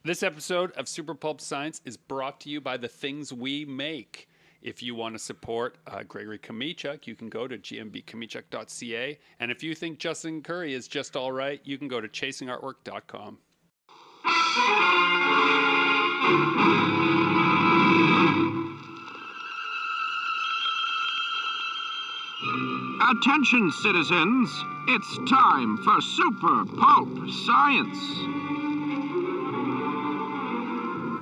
This episode of Super Pulp Science is brought to you by the things we make. If you want to support Gregory Kamichuk, you can go to gmbkamichuk.ca. And if you think Justin Curry is just all right, you can go to chasingartwork.com. Attention, citizens. It's time for Super Pulp Science.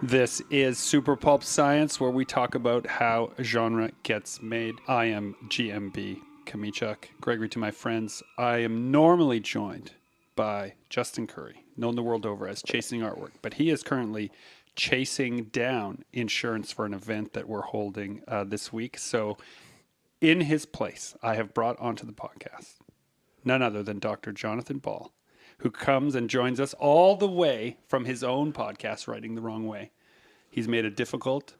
This is Super Pulp Science, where we talk about how a genre gets made. I am GMB Kamichuk. Gregory to my friends. I am normally joined by Justin Curry, known the world over as Chasing Artwork, but he is currently chasing down insurance for an event that we're holding this week. So in his place, I have brought onto the podcast none other than Dr. Jonathan Ball, who comes and joins us all the way from his own podcast, Writing the Wrong Way. He's made a difficult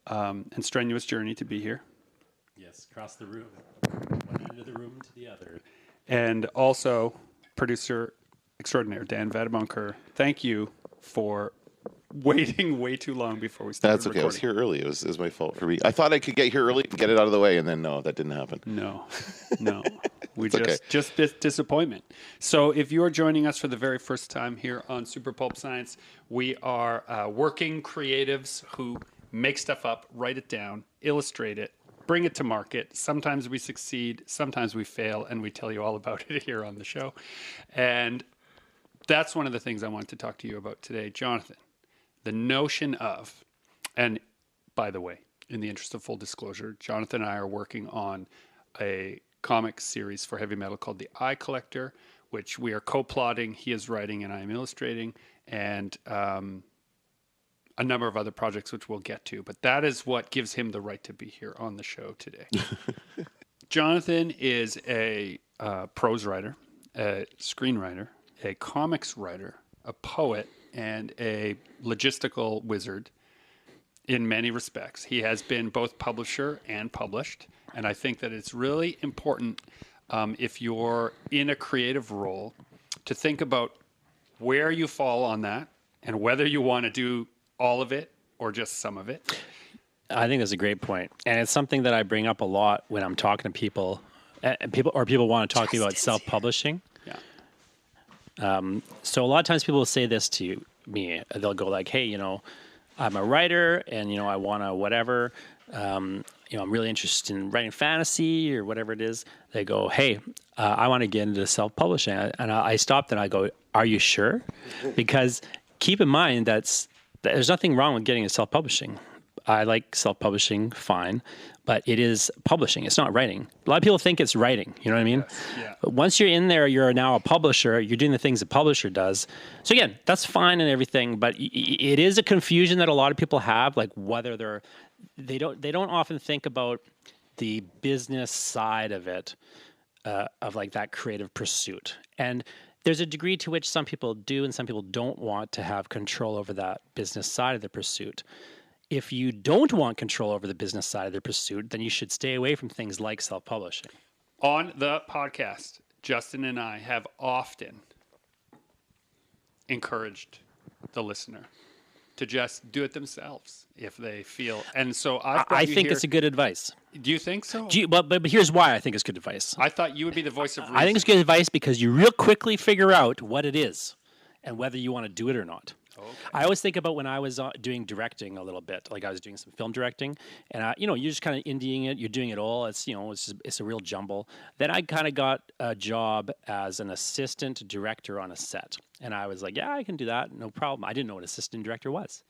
and strenuous journey to be here. Yes, across the room. One end of the room to the other. And also, producer extraordinaire, Dan Vadeboncoeur. Thank you for waiting way too long before we started That's okay. recording. I was here early. It was my fault for me. I thought I could get here early and get it out of the way, and then no, that didn't happen. No. We okay. just disappointment. So if you are joining us for the very first time here on Super Pulp Science, we are working creatives who make stuff up, write it down, illustrate it, bring it to market. Sometimes we succeed, sometimes we fail, and we tell you all about it here on the show. And that's one of the things I wanted to talk to you about today, Jonathan. The notion of, and by the way, in the interest of full disclosure, Jonathan and I are working on a comic series for heavy metal called The Eye Collector, which we are co-plotting. He is writing and I am illustrating, and a number of other projects which we'll get to. But that is what gives him the right to be here on the show today. Jonathan is a prose writer, a screenwriter, a comics writer, a poet, and a logistical wizard in many respects. He has been both publisher and published, and I think that it's really important if you're in a creative role to think about where you fall on that and whether you want to do all of it or just some of it. I think that's a great point. And it's something that I bring up a lot when I'm talking to people, people want to talk to me about self-publishing. So a lot of times people will say this to me. They'll go like, hey, I'm a writer and, I want to whatever. I'm really interested in writing fantasy or whatever it is. They go, hey, I want to get into self-publishing. And I stopped and I go, are you sure? Because keep in mind there's nothing wrong with getting into self-publishing. I like self-publishing, fine, but it is publishing. It's not writing. A lot of people think it's writing. You know what I mean? Yes, yeah. But once you're in there, you're now a publisher. You're doing the things a publisher does. So again, that's fine and everything, but it is a confusion that a lot of people have, like whether they don't often think about the business side of it, of like that creative pursuit. And there's a degree to which some people do and some people don't want to have control over that business side of the pursuit. If you don't want control over the business side of the pursuit, then you should stay away from things like self-publishing. On the podcast, Justin and I have often encouraged the listener to just do it themselves if they feel. And so I think it's a good advice. Do you think so? But here's why I think it's good advice. I thought you would be the voice of reason. I think it's good advice because you real quickly figure out what it is and whether you want to do it or not. Okay. I always think about when I was doing directing a little bit, like I was doing some film directing, and you're just kind of indieing it. You're doing it all. It's it's a real jumble. Then I kind of got a job as an assistant director on a set, and I was like, yeah, I can do that, no problem. I didn't know what assistant director was,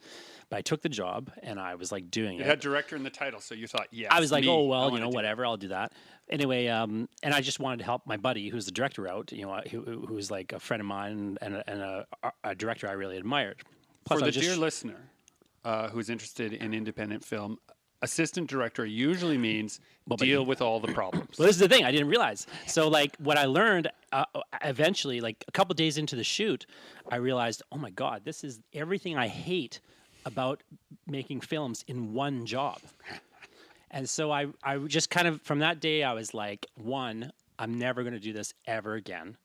but I took the job and I was like doing it. You had director in the title, so you thought, yes. I was like, me. oh well, that. whatever, I'll do that. Anyway, and I just wanted to help my buddy, who's the director out, who's like a friend of mine and a director I really admired. Plus, For the dear listener who's interested in independent film, assistant director usually means deal with all the problems. Well, this is the thing I didn't realize. So, like, what I learned eventually, like a couple days into the shoot, I realized, oh my God, this is everything I hate about making films in one job. And so I just kind of, from that day, I was like, one, I'm never going to do this ever again.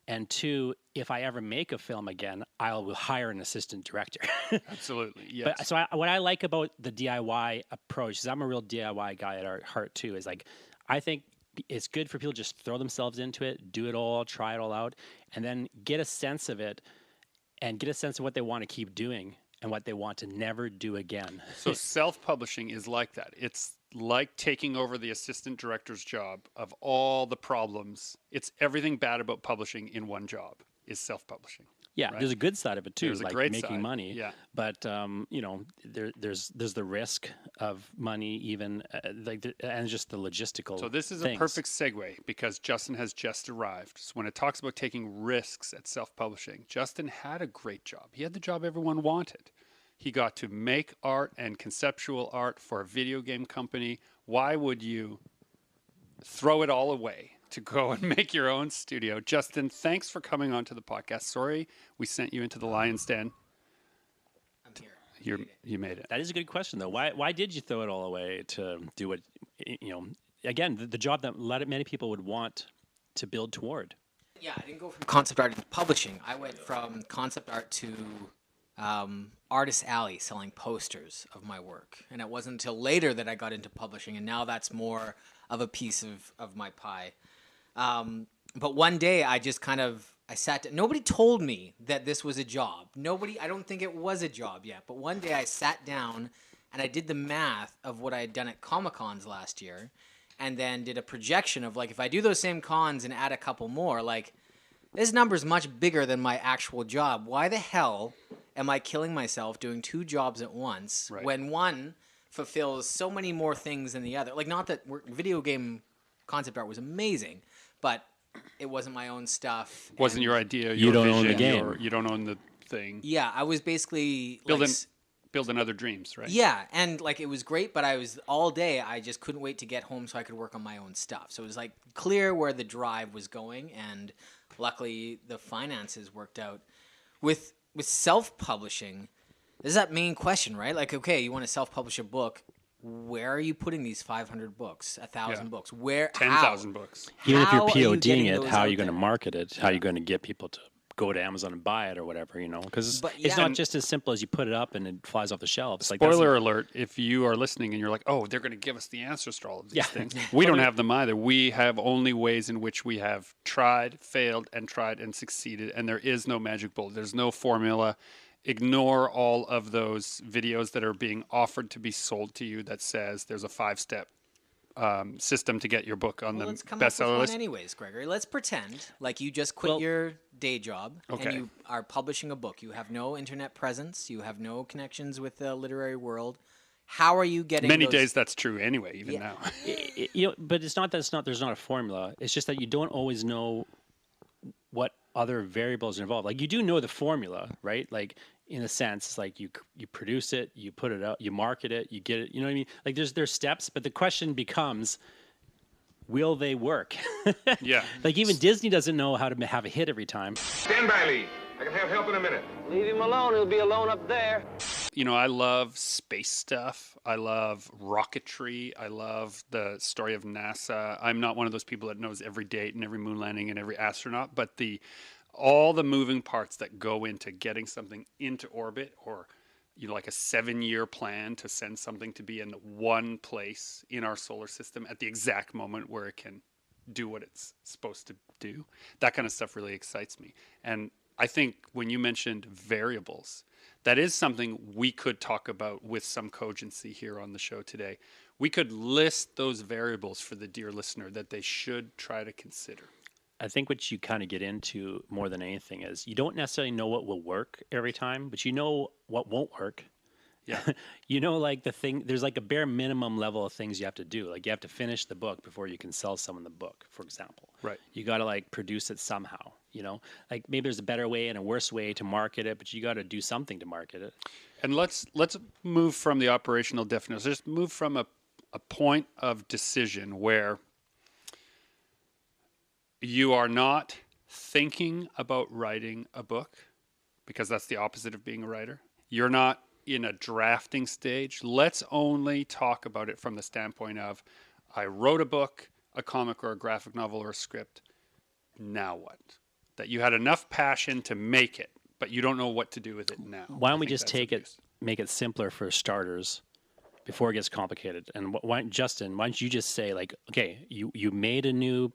And two, if I ever make a film again, I will hire an assistant director. Absolutely, yes. But so what I like about the DIY approach, because I'm a real DIY guy at heart too, is like I think it's good for people to just throw themselves into it, do it all, try it all out, and then get a sense of it and get a sense of what they want to keep doing and what they want to never do again. So self-publishing is like that. It's like taking over the assistant director's job of all the problems. It's everything bad about publishing in one job is self-publishing. Yeah, right? there's a good side of it too, There's a like great making side, money. yeah. But there's the risk of money, even and just the logistical. So this is things. a perfect segue because Justin has just arrived. So when it talks about taking risks at self-publishing, Justin had a great job. He had the job everyone wanted. He got to make art and conceptual art for a video game company. Why would you throw it all away to go and make your own studio? Justin, thanks for coming onto the podcast. Sorry we sent you into the lion's den. I'm here. You made it. That is a good question, though. Why did you throw it all away to do what, again, the job that many people would want to build toward? Yeah, I didn't go from concept art to publishing. I went from concept art to Artist Alley, selling posters of my work. And it wasn't until later that I got into publishing, and now that's more of a piece of my pie. But one day I just I sat down. Nobody told me that this was a job. I don't think it was a job yet. But one day I sat down and I did the math of what I had done at Comic-Cons last year, and then did a projection of like, if I do those same cons and add a couple more, like this number's much bigger than my actual job. Why the hell am I killing myself doing two jobs at once when one fulfills so many more things than the other? Like, not that video game concept art was amazing, but it wasn't my own stuff. Wasn't your idea. You your don't vision, own the game. You don't own the thing. Yeah, I was basically Building other dreams, right? Yeah, and like it was great, but I was all day. I just couldn't wait to get home so I could work on my own stuff. So it was like clear where the drive was going, and luckily the finances worked out. With self-publishing, there's that main question, right? Like, okay, you want to self-publish a book. Where are you putting these 500 books, 1,000 books? Where 10,000 books. Even if you're How are you PODing getting it, those how are out you going to there? market it? How are you going to get people to go to Amazon and buy it or whatever, Because But it's yeah, not just as simple as you put it up and it flies off the shelves. Like Spoiler alert, if you are listening and you're like, oh, they're going to give us the answers to all of these Yeah. things. We don't have them either. We have only ways in which we have tried, failed, and succeeded. And there is no magic bullet. There's no formula. Ignore all of those videos that are being offered to be sold to you that says there's a 5-step system to get your book on the Let's come up with bestseller one list. anyways, Gregory. Let's pretend like you just quit your day job Okay. and you are publishing a book. You have no internet presence. You have no connections with the literary world. How are you getting Many those... days that's true anyway, even Yeah. now. But it's not that there's not a formula. It's just that you don't always know what other variables are involved. Like you do know the formula, right? Like in a sense, it's like you produce it, you put it out, you market it, you get it. You know what I mean? Like there's steps, but the question becomes, will they work? Yeah. Like even Disney doesn't know how to have a hit every time. Stand by, Lee. I can have help in a minute. Leave him alone. He'll be alone up there. I love space stuff. I love rocketry. I love the story of NASA. I'm not one of those people that knows every date and every moon landing and every astronaut, but all the moving parts that go into getting something into orbit, or like a 7-year plan to send something to be in one place in our solar system at the exact moment where it can do what it's supposed to do. That kind of stuff really excites me. And I think when you mentioned variables, that is something we could talk about with some cogency here on the show today. We could list those variables for the dear listener that they should try to consider. I think what you kind of get into more than anything is you don't necessarily know what will work every time, but you know what won't work. Yeah. Like the thing, there's like a bare minimum level of things you have to do. Like you have to finish the book before you can sell someone the book, for example. Right. You got to like produce it somehow, like maybe there's a better way and a worse way to market it, but you got to do something to market it. And let's move from the operational definition. Let's move from a point of decision where you are not thinking about writing a book, because that's the opposite of being a writer. You're not in a drafting stage. Let's only talk about it from the standpoint of, I wrote a book, a comic or a graphic novel or a script. Now what? that you had enough passion to make it, but you don't know what to do with it now. Why don't I we think just that's take abuse. it, make it simpler for starters before it gets complicated? And Justin, why don't you just say, like, okay, you made a new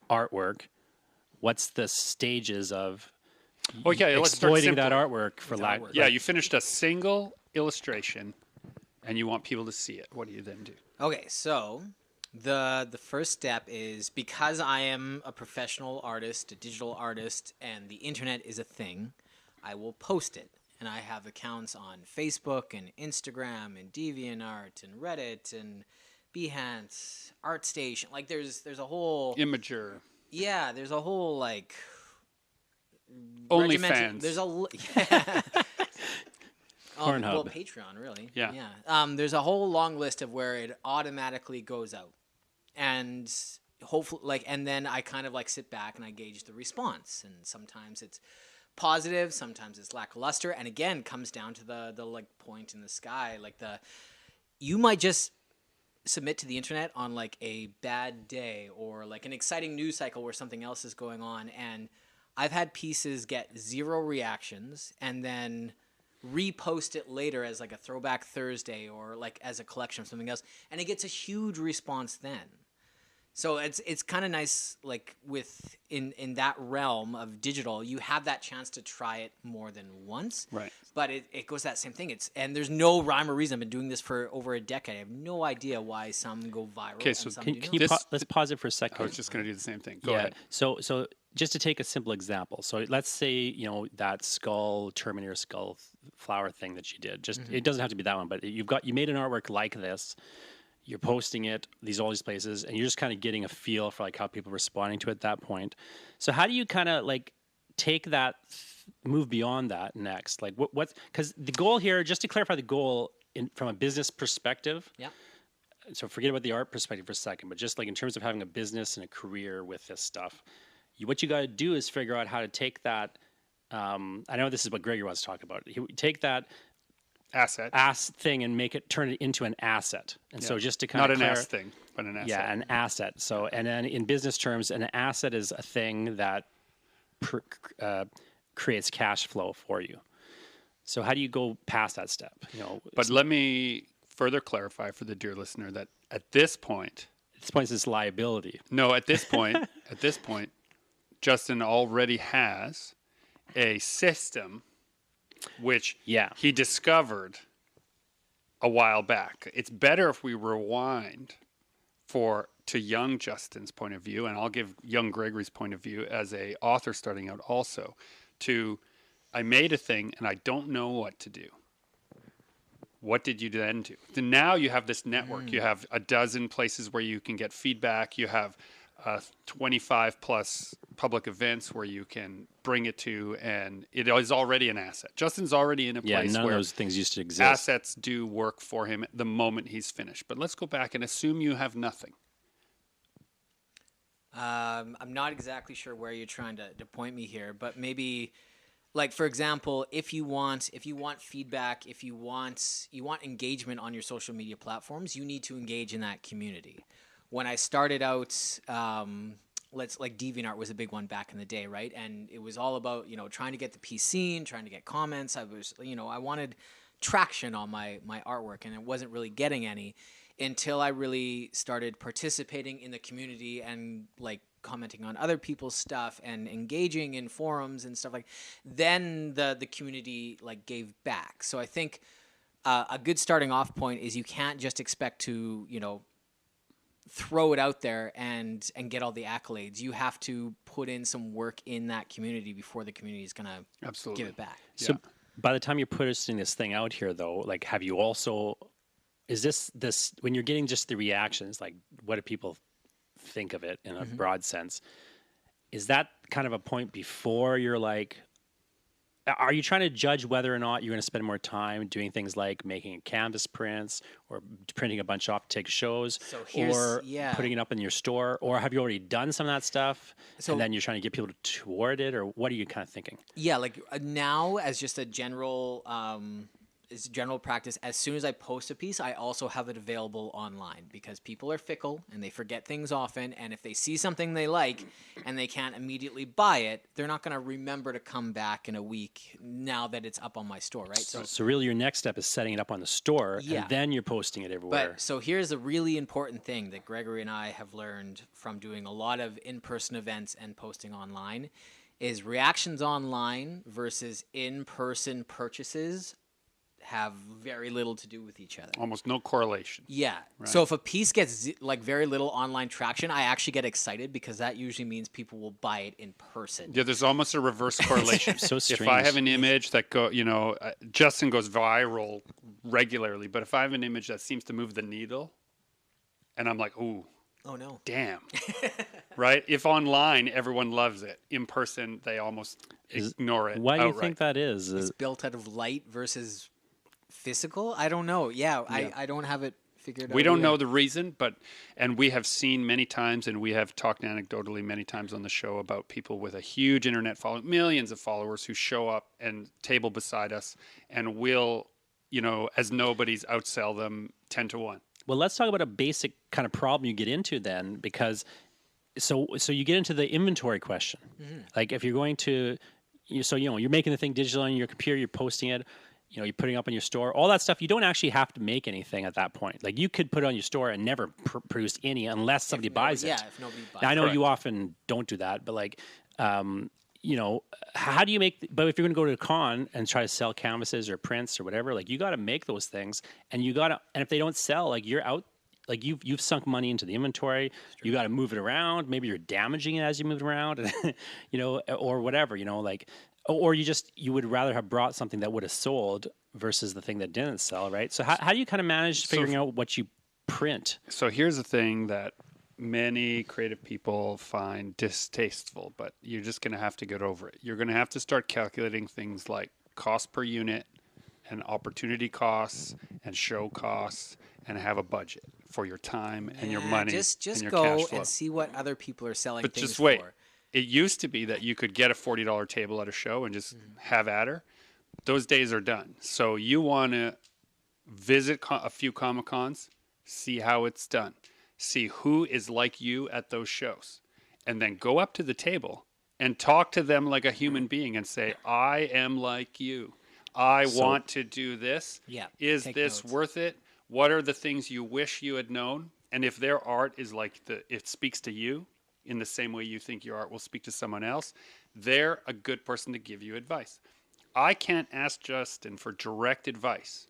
artwork. What's the stages of Okay, let's start exploiting that simpler. artwork for lack? Yeah, you finished a single illustration, and you want people to see it. What do you then do? Okay, so the first step is, because I am a professional artist, a digital artist, and the internet is a thing, I will post it. And I have accounts on Facebook and Instagram and DeviantArt and Reddit and Behance, ArtStation. Like there's a whole Imager. there's a whole like OnlyFans. There's a yeah. Pornhub. Well, Patreon, really. Yeah. There's a whole long list of where it automatically goes out, and hopefully, and then I kind of like sit back and I gauge the response, and sometimes it's positive, sometimes it's lackluster, and again comes down to the like point in the sky, like you might just submit to the internet on like a bad day or like an exciting news cycle where something else is going on, and I've had pieces get 0 reactions and then repost it later as like a throwback Thursday or like as a collection of something else, and it gets a huge response then. So it's kind of nice, like with in that realm of digital, you have that chance to try it more than once. Right. But it goes that same thing. And there's no rhyme or reason. I've been doing this for over a decade. I have no idea why some go viral. Okay, so and some Can do you not. let's pause it for a second. I was just going to do the same thing. Go ahead. So just to take a simple example. So let's say, that skull, Terminator skull flower thing that you did. Just it doesn't have to be that one, but you made an artwork like this. You're posting it all these places, and you're just kind of getting a feel for like how people are responding to it at that point. So how do you kind of like take that, move beyond that next? Like what's, because the goal here, just to clarify the goal from a business perspective. Yeah. So forget about the art perspective for a second, but just like in terms of having a business and a career with this stuff, what you got to do is figure out how to take that. I know this is what Gregory wants to talk about. Take that Asset. thing and turn it into an asset. And so just to kind Not of an ass thing, but an asset. Yeah, an asset. So, and then in business terms, an asset is a thing that creates cash flow for you. So how do you go past that step? But let me further clarify for the dear listener that at this point, it's liability. No, at this point, Justin already has a system which he discovered a while back. It's better if we rewind to young Justin's point of view, and I'll give young Gregory's point of view as a author starting out also, I made a thing and I don't know what to do. What did you then do? Then now you have this network. You have a dozen places where you can get feedback. You have 25 plus public events where you can bring it to, and it is already an asset. Justin's already in a place none where of those things used to exist. Assets do work for him the moment he's finished. But let's go back and assume you have nothing. I'm not exactly sure where you're trying to point me here, but maybe, like for example, if you want feedback, if you want engagement on your social media platforms, you need to engage in that community. When I started out, like DeviantArt was a big one back in the day, right? And it was all about trying to get the piece seen, trying to get comments. I wanted traction on my artwork, and it wasn't really getting any until I really started participating in the community and like commenting on other people's stuff and engaging in forums and stuff like. Then the community like gave back. So I think a good starting off point is you can't just expect to throw it out there and get all the accolades. You have to put in some work in that community before the community is going to give it back. So by the time you're putting this thing out here, though, like, have you also, is this when you're getting just the reactions, like what do people think of it in a broad sense? Is that kind of a point before you're like, are you trying to judge whether or not you're going to spend more time doing things like making canvas prints or printing a bunch off to take shows or putting it up in your store? Or have you already done some of that stuff and then you're trying to get people toward it? Or what are you kind of thinking? Yeah, like now as just a general is general practice. As soon as I post a piece, I also have it available online because people are fickle and they forget things often. And if they see something they like and they can't immediately buy it, they're not going to remember to come back in a week now that it's up on my store, right? So really your next step is setting it up on the store, and then you're posting it everywhere. But so here's a really important thing that Gregory and I have learned from doing a lot of in-person events and posting online is reactions online versus in-person purchases have very little to do with each other. Almost no correlation. Yeah. Right. So if a piece gets like very little online traction, I actually get excited because that usually means people will buy it in person. Yeah, there's almost a reverse correlation. So strange. If I have an image that Justin goes viral regularly, but if I have an image that seems to move the needle, and I'm like, ooh, oh no, damn, right? If online everyone loves it, in person they almost ignore it. Why do you think that is? It's built out of light versus physical? I don't know. Yeah. I don't have it figured out. We don't know the reason, and we have seen many times, and we have talked anecdotally many times on the show about people with a huge internet following, millions of followers who show up and table beside us and will, as nobody's outsell them 10 to 1. Well, let's talk about a basic kind of problem you get into then, because so you get into the inventory question. Mm-hmm. Like if you're going to, you're making the thing digital on your computer, you're posting it, you're putting it up on your store, all that stuff. You don't actually have to make anything at that point. Like you could put it on your store and never produce any unless somebody buys it. Yeah, if nobody buys it. Now, I know you often don't do that, but like, how do you make? But if you're going to go to a con and try to sell canvases or prints or whatever, like you got to make those things, and and if they don't sell, like you're out. Like you've sunk money into the inventory. You got to move it around. Maybe you're damaging it as you move it around, or whatever. Or you would rather have brought something that would have sold versus the thing that didn't sell, right? So how do you kind of manage figuring out what you print? So here's the thing that many creative people find distasteful, but you're just going to have to get over it. You're going to have to start calculating things like cost per unit and opportunity costs and show costs and have a budget for your time and your money just and your go cash flow. And see what other people are selling but things just wait. for. It used to be that you could get a $40 table at a show and just have at her. Those days are done. So you want to visit a few Comic-Cons, see how it's done, see who is like you at those shows, and then go up to the table and talk to them like a human being and say, I am like you. I want to do this. Yeah, is this notes. Worth it? What are the things you wish you had known? And if their art is like it speaks to you in the same way you think your art will speak to someone else, they're a good person to give you advice. I can't ask Justin for direct advice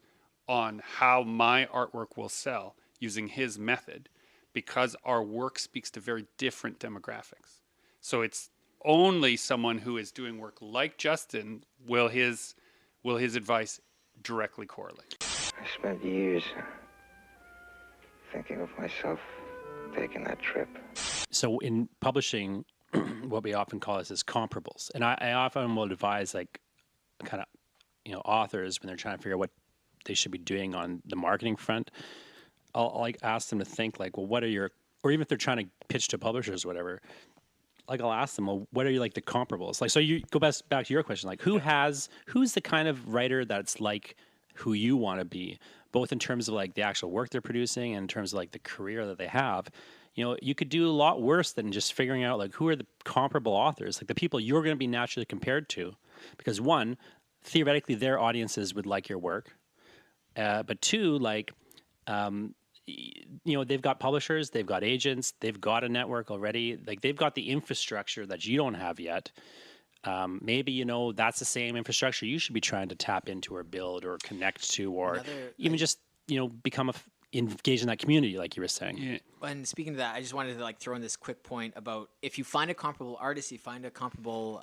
on how my artwork will sell using his method because our work speaks to very different demographics. So it's only someone who is doing work like Justin will his advice directly correlate. I spent years thinking of myself taking that trip. So in publishing, what we often call is comparables. And I often will advise like kind of, authors when they're trying to figure out what they should be doing on the marketing front. I'll like ask them to think like, well, what are your, or even if they're trying to pitch to publishers or whatever, like I'll ask them, well, what are like the comparables? Like, so you go back to your question, like who's the kind of writer that's like who you want to be, both in terms of like the actual work they're producing and in terms of like the career that they have. You could do a lot worse than just figuring out like who are the comparable authors, like the people you're going to be naturally compared to, because one, theoretically their audiences would like your work, but two, like, they've got publishers, they've got agents, they've got a network already, like they've got the infrastructure that you don't have yet. Maybe, that's the same infrastructure you should be trying to tap into or build or connect to, or even just, become engage in that community, like you were saying. Yeah. And speaking of that, I just wanted to like throw in this quick point about if you find a comparable artist, you find a comparable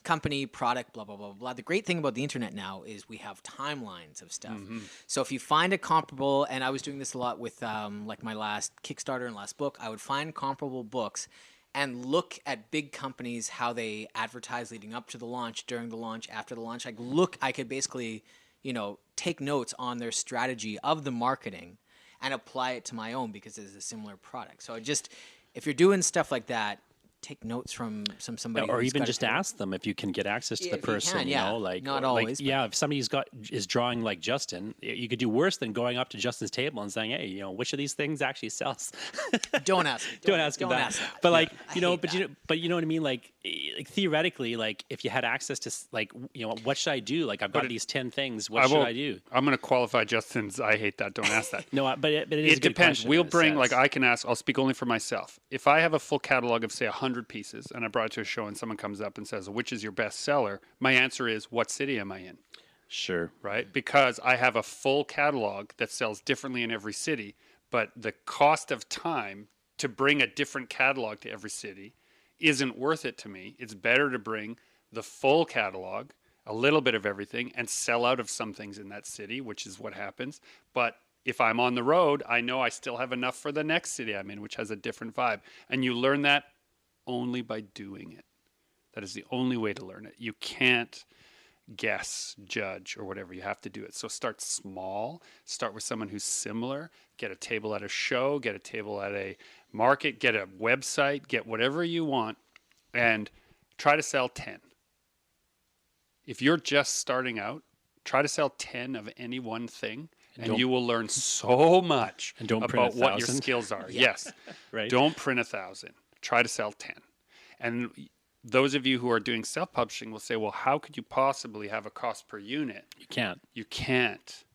company, product, blah, blah, blah, blah. The great thing about the internet now is we have timelines of stuff. Mm-hmm. So if you find a comparable, and I was doing this a lot with like my last Kickstarter and last book, I would find comparable books and look at big companies, how they advertise leading up to the launch, during the launch, after the launch. I could basically, take notes on their strategy of the marketing and apply it to my own because it's a similar product. So if you're doing stuff like that, take notes from somebody, or who's even got just it. ask them if you can get access to Yeah, the if you person. can, You yeah. know, like Not like, always, but- yeah. If somebody's is drawing like Justin, you could do worse than going up to Justin's table and saying, "Hey, you know, which of these things actually sells?" Don't ask. Don't ask him Don't that. ask that. But like, I you know, hate but that. you know what I mean. Like theoretically, like if you had access to like, you know, what should I do? Like I've got these 10 things. What should I do? I'm going to qualify Justin's. I hate that. Don't ask that. No, but it is a It good depends. question We'll in a bring, like, sense. I can ask, I'll speak only for myself. If I have a full catalog of, say, 100 pieces, and I brought it to a show and someone comes up and says, which is your best seller? My answer is, what city am I in? Sure. Right? Because I have a full catalog that sells differently in every city, but the cost of time to bring a different catalog to every city isn't worth it to me. It's better to bring the full catalog, a little bit of everything, and sell out of some things in that city, which is what happens. But if I'm on the road, I know I still have enough for the next city I'm in, which has a different vibe. And you learn that only by doing it. That is the only way to learn it. You can't guess, judge, or whatever. You have to do it. So start small. Start with someone who's similar. Get a table at a show. Get a table at a market. Get a website. Get whatever you want. And try to sell 10. If you're just starting out, try to sell 10 of any one thing. And you will learn so much And don't print about what your 1,000. skills are. Yes. Right. Don't print 1,000. Try to sell 10. And those of you who are doing self-publishing will say, well, how could you possibly have a cost per unit? You can't. You can't.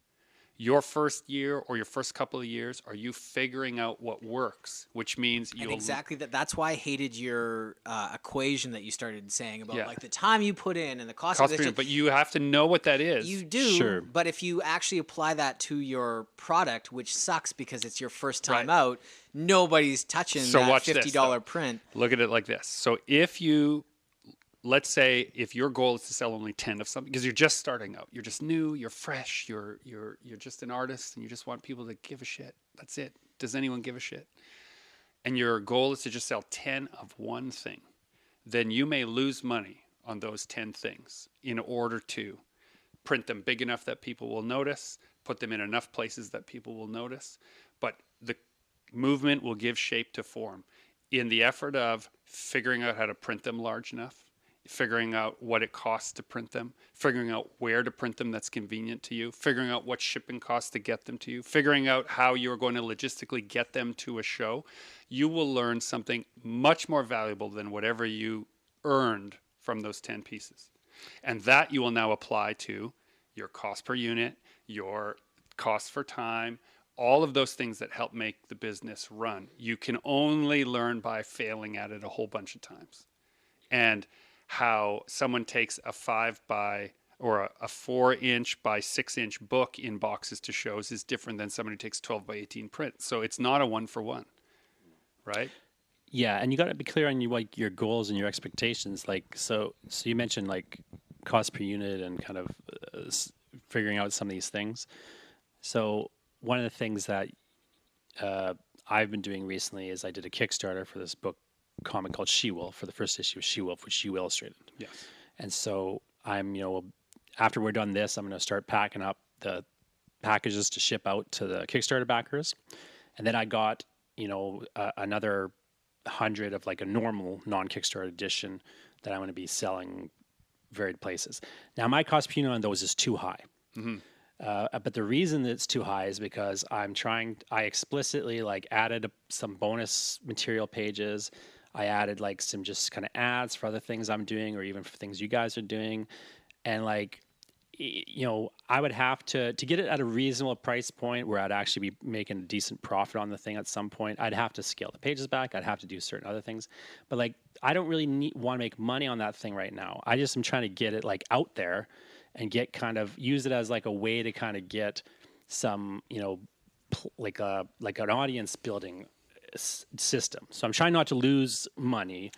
Your first year or your first couple of years, are you figuring out what works? Which means And you'll... exactly that. That's why I hated your equation that you started saying about Yeah. like the time you put in and the cost cost of per it. unit, but you have to know what that is. You do, Sure. but if you actually apply that to your product, which sucks because it's your first time Right. out, nobody's touching So that watch this, $50 though. print. Look at it like this. So if you, let's say, if your goal is to sell only 10 of something, because you're just starting out, you're just new, you're fresh, you're just an artist, and you just want people to give a shit. That's it. Does anyone give a shit? And your goal is to just sell 10 of one thing. Then you may lose money on those 10 things in order to print them big enough that people will notice, put them in enough places that people will notice. But the movement will give shape to form in the effort of figuring out how to print them large enough, figuring out what it costs to print them, figuring out where to print them that's convenient to you, figuring out what shipping costs to get them to you, figuring out how you're going to logistically get them to a show. You will learn something much more valuable than whatever you earned from those 10 pieces. And that you will now apply to your cost per unit, your cost for time, all of those things that help make the business run. You can only learn by failing at it a whole bunch of times. And how someone takes a 5 by or a 4-inch by 6-inch book in boxes to shows is different than someone who takes 12 by 18 print. So it's not a 1-for-1, right? Yeah, and you got to be clear on like your goals and your expectations. Like, so you mentioned like cost per unit and kind of figuring out some of these things. So one of the things that I've been doing recently is I did a Kickstarter for this book comic called She-Wolf, for the first issue of She-Wolf, which you illustrated. Yes. And so I'm, you know, after we're done this, I'm going to start packing up the packages to ship out to the Kickstarter backers. And then I got, you know, another 100 of like a normal non-Kickstarter edition that I'm going to be selling varied places. Now my cost per unit on those is too high. Mm-hmm. But the reason that it's too high is because I explicitly like added some bonus material pages. I added like some just kind of ads for other things I'm doing or even for things you guys are doing. And like, you know, I would have to get it at a reasonable price point where I'd actually be making a decent profit on the thing at some point. I'd have to scale the pages back. I'd have to do certain other things. But like, I don't really want to make money on that thing right now. I just am trying to get it like out there and get kind of use it as like a way to kind of get some, you know, like an audience building system. So I'm trying not to lose money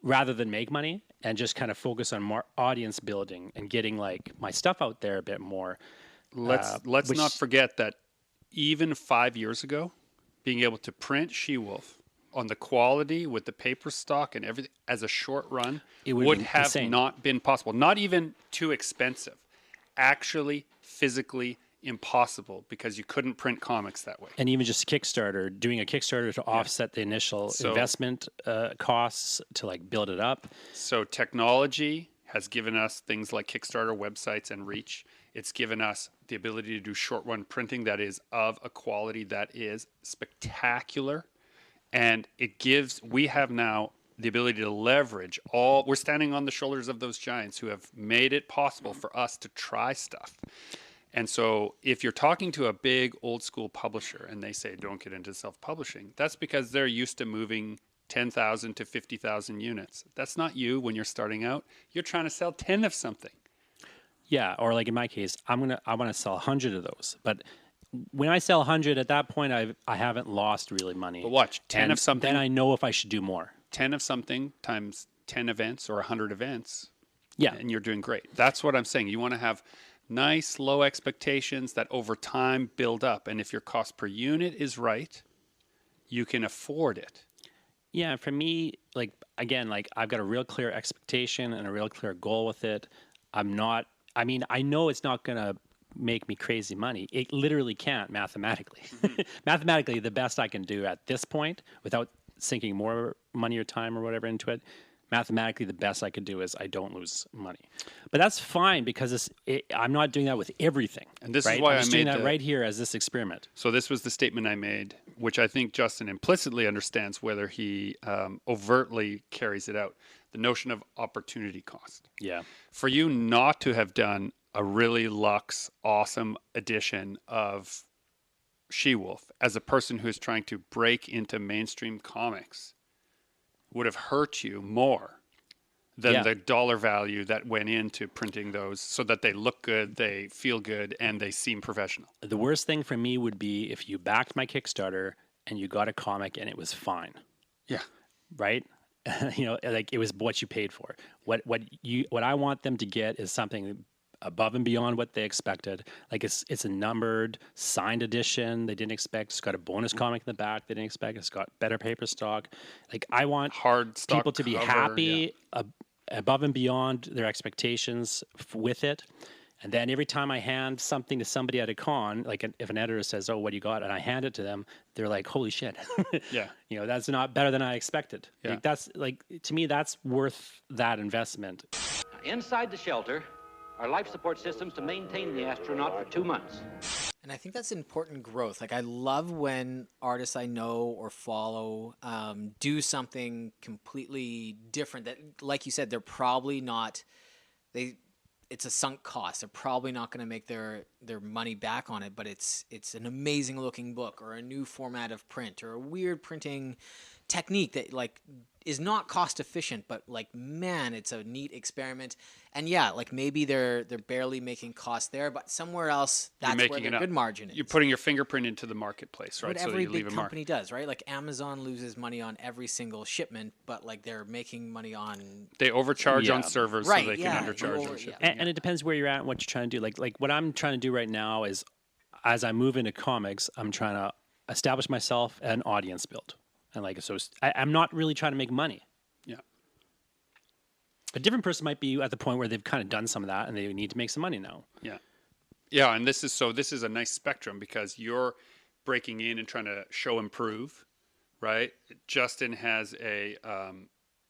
rather than make money and just kind of focus on more audience building and getting like my stuff out there a bit more. Let's not forget that even 5 years ago, being able to print She-Wolf on the quality with the paper stock and everything as a short run would have insane. not been possible. Not even too expensive. Actually, physically impossible because you couldn't print comics that way. And even just Kickstarter, doing a Kickstarter to offset the initial investment costs to like build it up. So technology has given us things like Kickstarter websites and reach. It's given us the ability to do short run printing that is of a quality that is spectacular. And we have now the ability to leverage we're standing on the shoulders of those giants who have made it possible for us to try stuff. And so if you're talking to a big old school publisher and they say, don't get into self-publishing, that's because they're used to moving 10,000 to 50,000 units. That's not you when you're starting out. You're trying to sell 10 of something. Yeah. Or like in my case, I want to sell 100 of those. But when I sell 100, at that point, I haven't lost really money. But watch, 10 of something. Then I know if I should do more. 10 of something times 10 events or 100 events. Yeah. And you're doing great. That's what I'm saying. You want to have nice low expectations that over time build up. And if your cost per unit is right, you can afford it. Yeah, for me, like, again, like I've got a real clear expectation and a real clear goal with it. I know it's not going to make me crazy money. It literally can't mathematically. Mathematically, the best I can do at this point without sinking more money or time or whatever into it, mathematically, the best I could do is I don't lose money. But that's fine because I'm not doing that with everything. And this right? is why I'm just doing that right here as this experiment. So this was the statement I made, which I think Justin implicitly understands whether he overtly carries it out. The notion of opportunity cost. Yeah. For you not to have done a really luxe, awesome edition of She-Wolf as a person who is trying to break into mainstream comics would have hurt you more than the dollar value that went into printing those so that they look good, they feel good, and they seem professional. The worst thing for me would be if you backed my Kickstarter and you got a comic and it was fine. Yeah. Right? Like it was what you paid for. What I want them to get is something above and beyond what they expected. Like it's a numbered, signed edition they didn't expect. It's got a bonus comic in the back they didn't expect. It's got better paper stock. Like I want hard stock people to be cover, happy above and beyond their expectations with it. And then every time I hand something to somebody at a con, like if an editor says, "Oh, what do you got?" and I hand it to them, they're like, "Holy shit!" Yeah, that's not better than I expected. Yeah. Like, that's to me, that's worth that investment. Inside the shelter are life support systems to maintain the astronaut for 2 months. And I think that's important growth. Like I love when artists I know or follow do something completely different that, like you said, they're probably not, it's a sunk cost. They're probably not going to make their money back on it, but it's an amazing looking book or a new format of print or a weird printing technique that like is not cost efficient, but like, man, it's a neat experiment. And yeah, like maybe they're barely making cost there, but somewhere else that's where their good margin is. You're putting your fingerprint into the marketplace, right? What So every you leave big a mark. company does, right? Like Amazon loses money on every single shipment, but like they're making money on. They overcharge Yeah. on servers Right, so they yeah, can undercharge on yeah. shipping. And it depends where you're at and what you're trying to do. Like what I'm trying to do right now is, as I move into comics, I'm trying to establish myself an audience build. And like, so I'm not really trying to make money. Yeah. A different person might be at the point where they've kind of done some of that and they need to make some money now. Yeah. Yeah, and this is a nice spectrum because you're breaking in and trying to show improve, right? Justin has a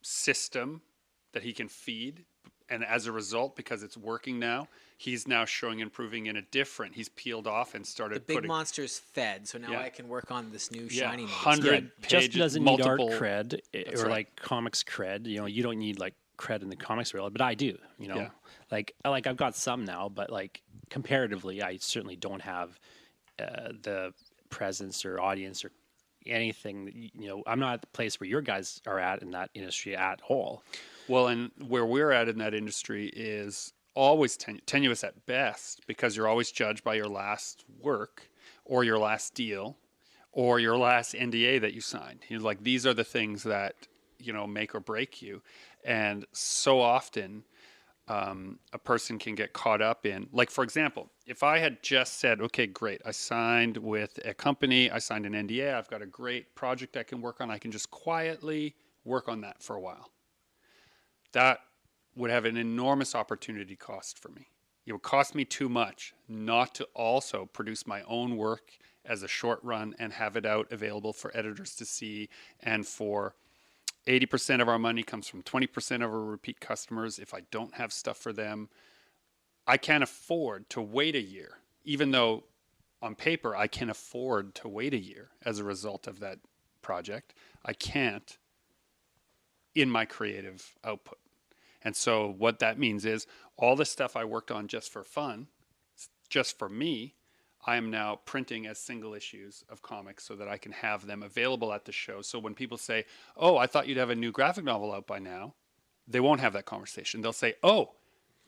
system that he can feed, and as a result, because it's working now, he's now showing improving in a different. He's peeled off and started The big putting monster's fed, so now Yeah. I can work on this new shiny monster. 100 Just pages, doesn't multiple. need art cred That's or right. like comics cred. You don't need like cred in the comics world, but I do. Yeah. Like I've got some now, but like comparatively, I certainly don't have the presence or audience or anything. I'm not at the place where your guys are at in that industry at all. Well, and where we're at in that industry is always tenuous at best because you're always judged by your last work or your last deal or your last NDA that you signed. Like these are the things that make or break you, and so often a person can get caught up in, like, for example, if I had just said, okay, great, I signed with a company, I signed an NDA, I've got a great project I can work on, I can just quietly work on that for a while. That would have an enormous opportunity cost for me. it would cost me too much not to also produce my own work as a short run and have it out available for editors to see. And for 80% of our money comes from 20% of our repeat customers. If I don't have stuff for them, I can't afford to wait a year, even though on paper I can afford to wait a year as a result of that project. I can't in my creative output. And so what that means is all the stuff I worked on just for fun, just for me, I am now printing as single issues of comics so that I can have them available at the show. So when people say, oh, I thought you'd have a new graphic novel out by now, they won't have that conversation. They'll say, oh,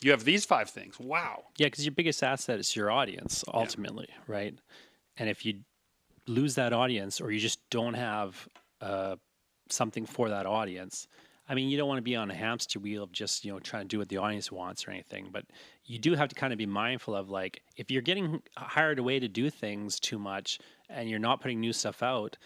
you have these 5 things. Wow. Yeah, because your biggest asset is your audience, ultimately, right? And if you lose that audience or you just don't have something for that audience, I mean, you don't want to be on a hamster wheel of just, trying to do what the audience wants or anything, but you do have to kind of be mindful of, like, if you're getting hired away to do things too much and you're not putting new stuff out,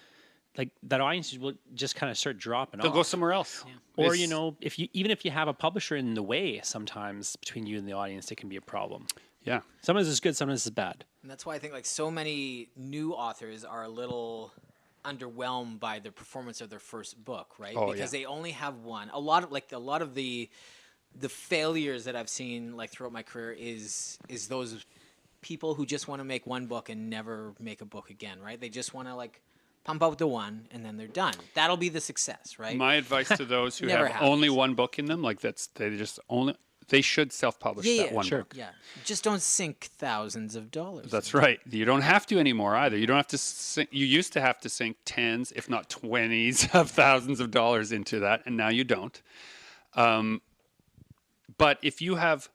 like, that audience will just kind of start dropping They'll off. go somewhere else. Yeah. Or, even if you have a publisher in the way, sometimes between you and the audience, it can be a problem. Yeah. Sometimes it's good, sometimes it's bad. And that's why I think like so many new authors are a little underwhelmed by the performance of their first book, right? Oh, because they only have one. A lot of the failures that I've seen like throughout my career is those people who just want to make one book and never make a book again, right? They just want to like pump out the one and then they're done. That'll be the success, right? My advice to those who Never have happens. only one book in them, like they should self-publish that one book. Yeah. Just don't sink thousands of dollars. That's right. You don't have to anymore either. You don't have to sink, you used to have to sink tens, if not 20s of thousands of dollars into that, and now you don't. But if you have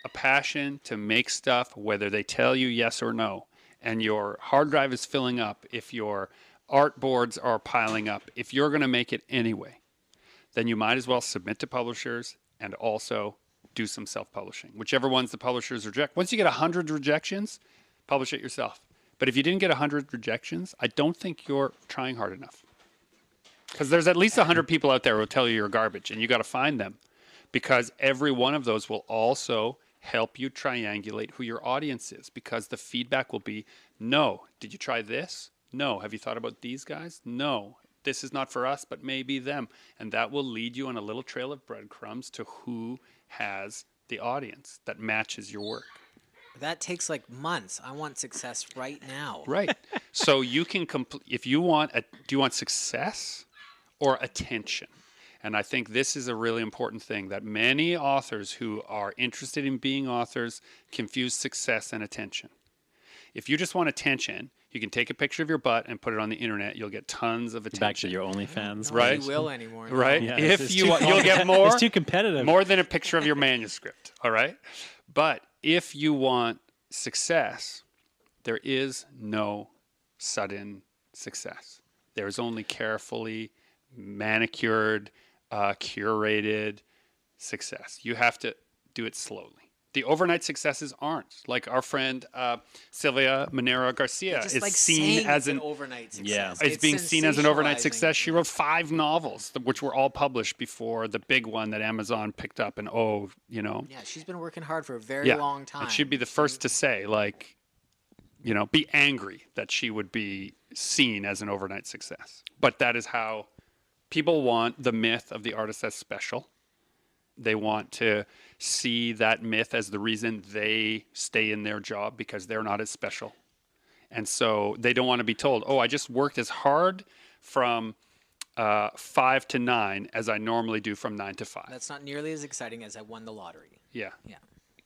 a passion to make stuff, whether they tell you yes or no, and your hard drive is filling up, if your art boards are piling up, if you're going to make it anyway, then you might as well submit to publishers and also do some self-publishing, whichever ones the publishers reject. Once you get 100 rejections, publish it yourself. But if you didn't get 100 rejections, I don't think you're trying hard enough. Because there's at least 100 people out there who will tell you you're garbage, and you got to find them. Because every one of those will also help you triangulate who your audience is. Because the feedback will be, no. Did you try this? No. Have you thought about these guys? No. This is not for us, but maybe them. And that will lead you on a little trail of breadcrumbs to who has the audience that matches your work. That takes like months. I want success right now. Right. So you can if you want do you want success or attention? And I think this is a really important thing that many authors who are interested in being authors confuse success and attention. If you just want attention, you can take a picture of your butt and put it on the internet. You'll get tons of attention. Back to your OnlyFans. Right. You will anymore. Right. Yeah, If you'll get more. It's too competitive. More than a picture of your manuscript. All right. But if you want success, there is no sudden success. There's only carefully manicured, curated success. You have to do it slowly. The overnight successes aren't. Like our friend Sylvia Monero Garcia is like seen as an overnight success. Yeah. It's being seen as an overnight sensationalizing. success. She wrote 5 novels, which were all published before the big one that Amazon picked up. And Yeah, she's been working hard for a very long time. And she'd be the first to say, like, be angry that she would be seen as an overnight success. But that is how people want the myth of the artist as special. They want to see that myth as the reason they stay in their job because they're not as special. And so they don't want to be told, oh, I just worked as hard from 5 to 9 as I normally do from 9 to 5. That's not nearly as exciting as I won the lottery. Yeah. Yeah.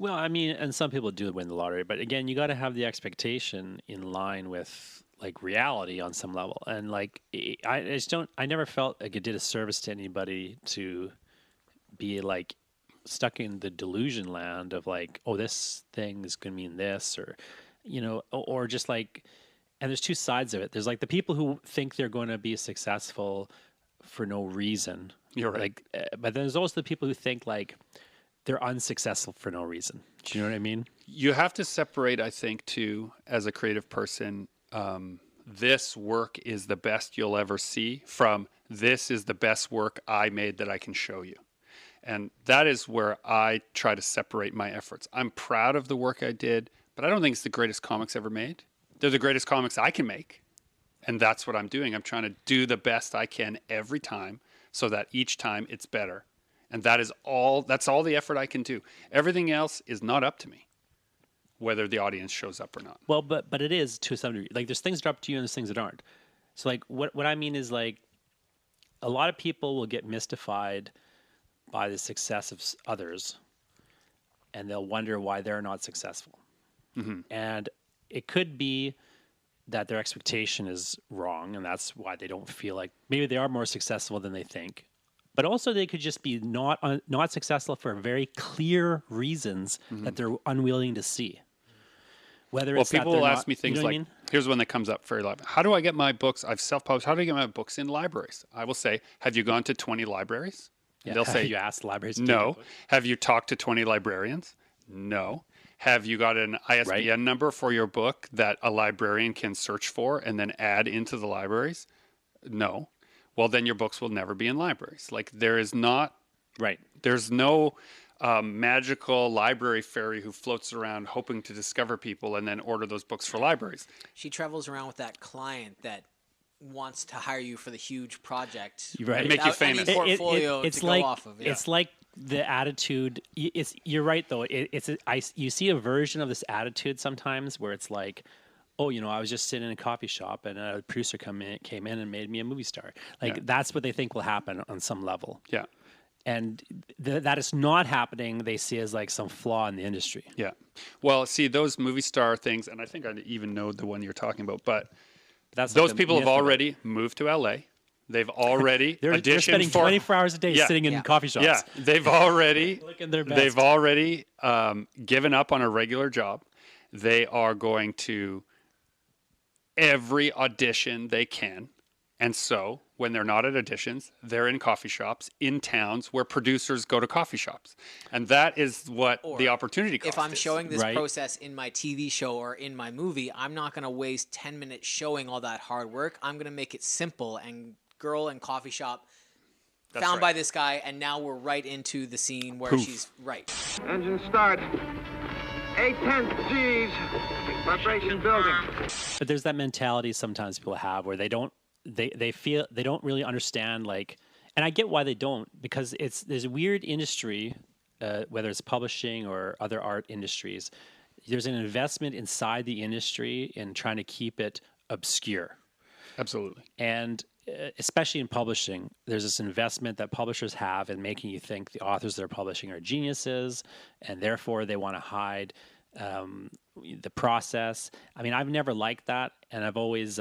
Well, I mean, and some people do win the lottery, but again, you got to have the expectation in line with like reality on some level. And like, I never felt like it did a service to anybody to be like stuck in the delusion land of like, oh, this thing is going to mean this, or just like, and there's two sides of it. There's like the people who think they're going to be successful for no reason. You're right. Like, but there's also the people who think like they're unsuccessful for no reason. Do you know what I mean? You have to separate, I think, too, as a creative person, this work is the best you'll ever see from this is the best work I made that I can show you. And that is where I try to separate my efforts. I'm proud of the work I did, but I don't think it's the greatest comics ever made. They're the greatest comics I can make. And that's what I'm doing. I'm trying to do the best I can every time so that each time it's better. And that's all the effort I can do. Everything else is not up to me, whether the audience shows up or not. Well, but it is to some degree. Like there's things that are up to you and there's things that aren't. So like what I mean is like a lot of people will get mystified by the success of others and they'll wonder why they're not successful. Mm-hmm. And it could be that their expectation is wrong and that's why they don't feel like maybe they are more successful than they think. But also they could just be not successful for very clear reasons that they're unwilling to see. Whether it's people will ask me things you know like, what I mean? Here's one that comes up very loud. How do I get my books? I've self-published. How do I get my books in libraries? I will say, have you gone to 20 libraries? Yeah. They'll say, you asked libraries. No. Have you talked to 20 librarians? No. Have you got an ISBN number for your book that a librarian can search for and then add into the libraries? No. Well, then your books will never be in libraries. Like there's no magical library fairy who floats around hoping to discover people and then order those books for libraries. She travels around with that client that wants to hire you for the huge project. Right. Make you famous. Any portfolio it's to like, go off of. It's like the attitude. You're right though. You see a version of this attitude sometimes where it's like, oh, I was just sitting in a coffee shop and a producer came in and made me a movie star. Like that's what they think will happen on some level. Yeah. And that is not happening. They see as like some flaw in the industry. Yeah. Well, see those movie star things, and I think I even know the one you're talking about, but that's those like people have already moved to LA. They've already they're spending 24 hours a day sitting in coffee shops. Yeah, they've already looking their best. They've already given up on a regular job. They are going to every audition they can. And so when they're not at auditions, they're in coffee shops in towns where producers go to coffee shops. And that is what the opportunity cost is. If I'm showing this process in my TV show or in my movie, I'm not going to waste 10 minutes showing all that hard work. I'm going to make it simple. And girl in coffee shop found by this guy, and now we're right into the scene where she's right. Engine start. 8/10 G's. Vibration building. But there's that mentality sometimes people have where they don't feel they don't really understand, like, and I get why they don't, because there's a weird industry, whether it's publishing or other art industries. There's an investment inside the industry in trying to keep it obscure. Absolutely. And especially in publishing, there's this investment that publishers have in making you think the authors they're publishing are geniuses, and therefore they want to hide the process. I mean, I've never liked that, and I've always...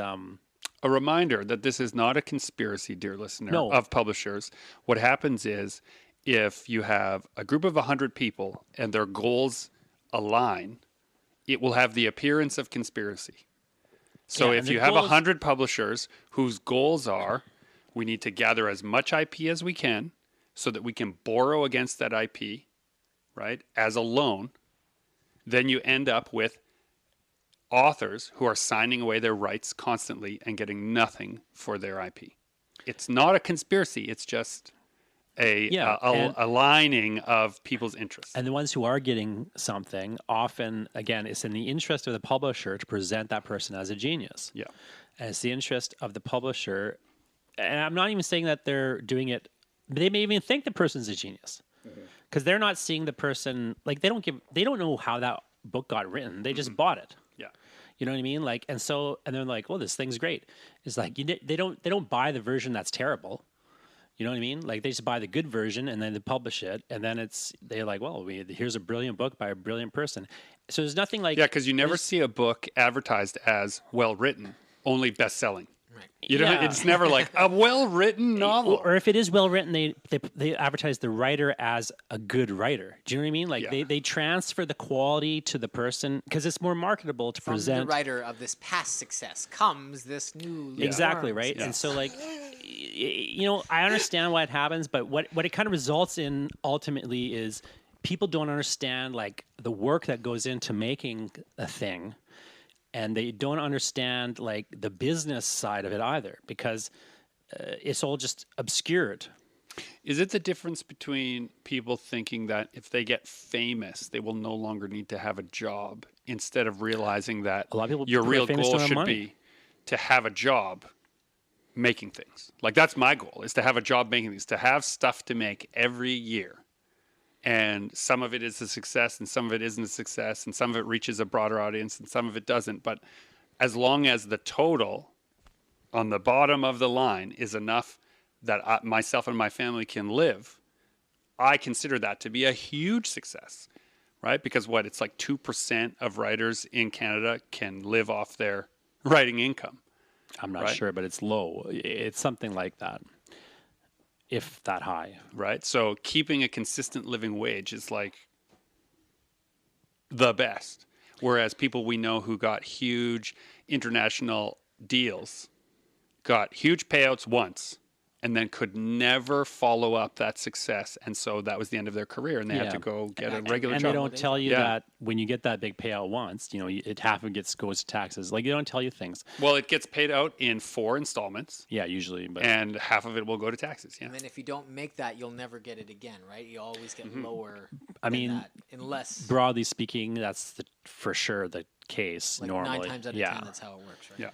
A reminder that this is not a conspiracy, dear listener, of publishers. What happens is if you have a group of 100 people and their goals align, it will have the appearance of conspiracy. So if you have 100 publishers whose goals are, we need to gather as much IP as we can so that we can borrow against that IP, right, as a loan, then you end up with authors who are signing away their rights constantly and getting nothing for their IP. It's not a conspiracy. It's just a aligning of people's interests. And the ones who are getting something, often, again, it's in the interest of the publisher to present that person as a genius. Yeah. And it's the interest of the publisher. And I'm not even saying that they're doing it. They may even think the person's a genius because they're not seeing the person, like they don't know how that book got written. They just bought it. Yeah. You know what I mean? Like, and they're like, well, this thing's great. It's like, they don't buy the version that's terrible. You know what I mean? Like they just buy the good version and then they publish it. And then they're like, well, here's a brilliant book by a brilliant person. So there's nothing like... Yeah, because you never see a book advertised as well-written, only best-selling. Right. You know, it's never like a well-written novel. Or if it is well-written, they advertise the writer as a good writer. Do you know what I mean? Like they transfer the quality to the person because it's more marketable to present. From the writer of this past success comes this new... Exactly, right? Yeah. And so like... I understand why it happens, but what it kind of results in ultimately is people don't understand like the work that goes into making a thing, and they don't understand like the business side of it either because it's all just obscured. Is it the difference between people thinking that if they get famous, they will no longer need to have a job, instead of realizing that A lot of people your who are real famous goal don't have should money. be to have a job making things? Like, that's my goal, is to have a job making things, to have stuff to make every year. And some of it is a success and some of it isn't a success, and some of it reaches a broader audience and some of it doesn't. But as long as the total on the bottom of the line is enough that myself and my family can live, I consider that to be a huge success, right? Because it's like 2% of writers in Canada can live off their writing income. I'm not Right. sure, but it's low. It's something like that, if that high. Right? So keeping a consistent living wage is like the best. Whereas people we know who got huge international deals got huge payouts once and then could never follow up that success. And so that was the end of their career, and they had to go get a regular And job. they don't tell you Yeah. that when you get that big payout once, it half of it goes to taxes. Like, they don't tell you things. Well, it gets paid out in 4 installments, Yeah, usually. But and half of it will go to taxes. Yeah. And then if you don't make that, you'll never get it again, right? You always get lower. I than mean, that, unless broadly speaking, that's for sure the case like normally. 9 times out of 10, that's how it works, right? Yeah.